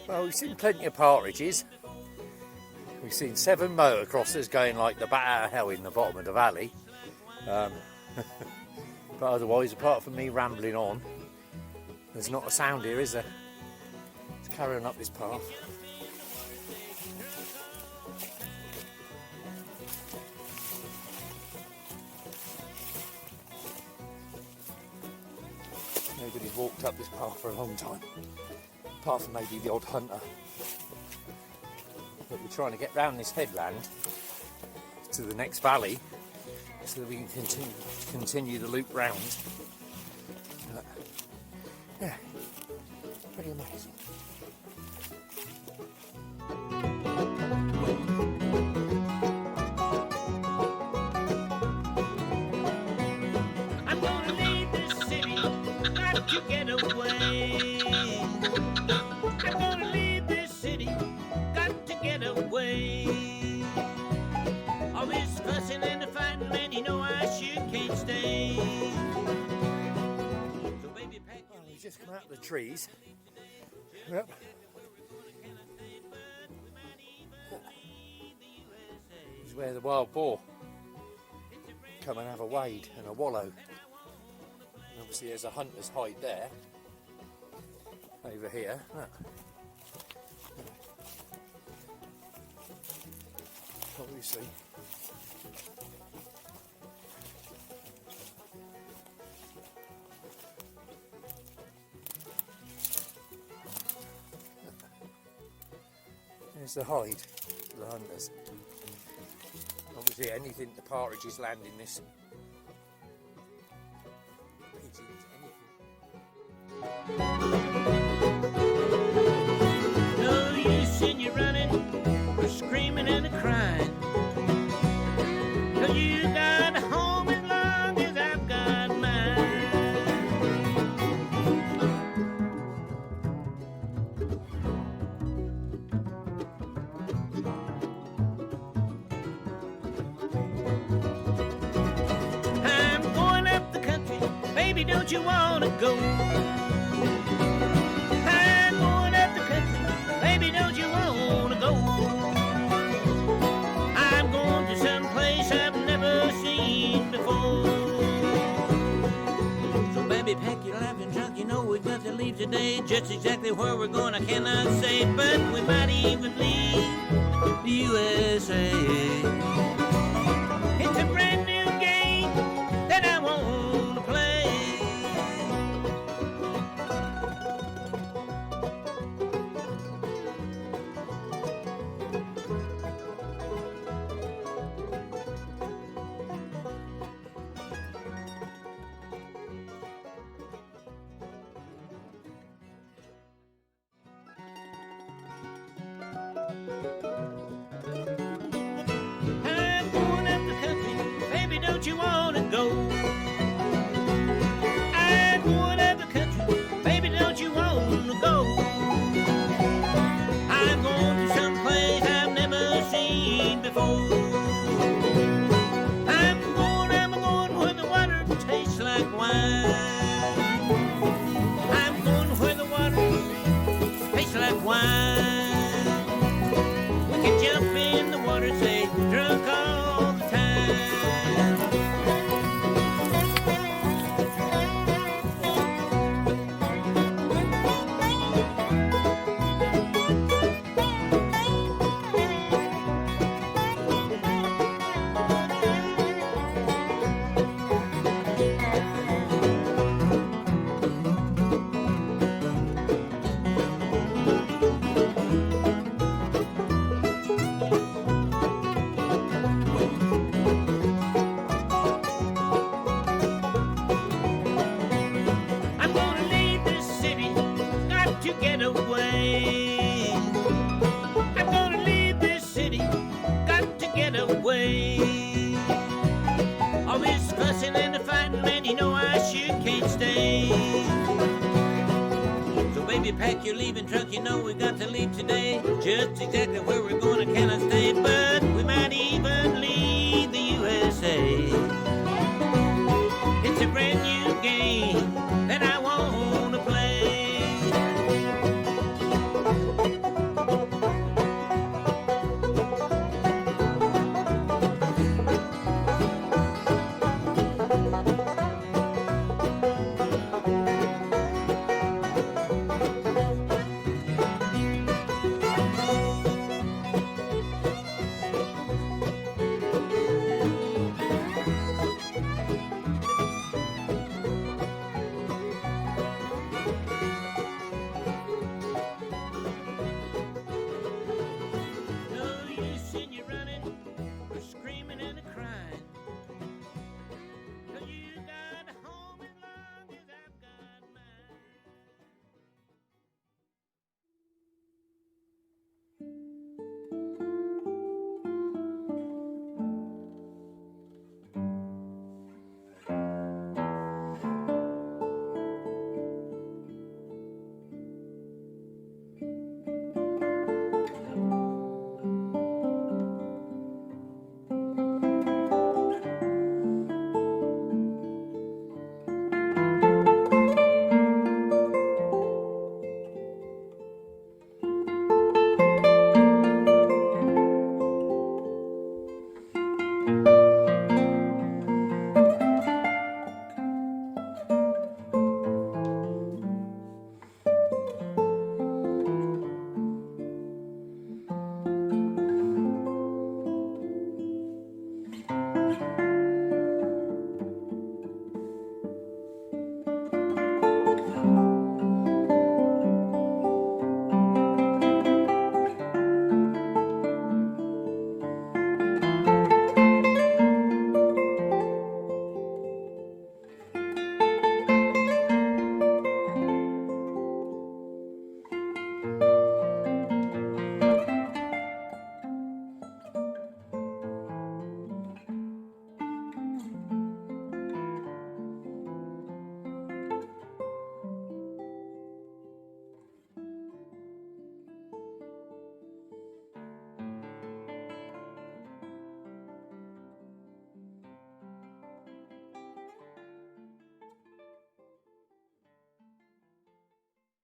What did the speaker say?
Well, we've seen plenty of partridges. We've seen 7 motocrossers going like the bat out of hell in the bottom of the valley. But otherwise, apart from me rambling on, there's not a sound here, is there? Let's carry on up this path. Nobody's walked up this path for a long time, apart from maybe the odd hunter. But we're trying to get round this headland to the next valley so that we can continue the loop round. Yeah, pretty amazing. I'm gonna leave this city, got to get away. I'm gonna leave this city, got to get away. All this fussing and the fighting, man, you know I sure can't stay. So baby, pack your We've just come out of the trees. Yep. This is where the wild boar come and have a wade and a wallow. And obviously there's a hunter's hide there. Over here. Look. Obviously. There's the hide for the hunters. Obviously anything the partridges land in this. Pigeons, anything. no use in you running or screaming and crying. 'Cause you got a home as long as I've got mine. I'm going up the country, baby, don't you wanna go? I'm going up the country, baby, don't you wanna pack your laughing trunk, you know we've got to leave today. Just exactly where we're going I cannot say, but we might even leave the USA. It's a brand new game that I want to play. I'm going up the country, baby, don't you wanna go? I'm going up the country, baby, don't you wanna go? I'm going to some place I've never seen before. I'm going where the water tastes like wine. I'm going where the water tastes like wine. We can jump in the water, say, drunk all the time. I'm gonna leave this city, got to get away. I'm gonna leave this city, got to get away. All this fussing and the fighting, man, you know I sure can't stay. So baby, pack your leaving trunk, you know we got to leave today. Just exactly where we're going I cannot stay, but we might even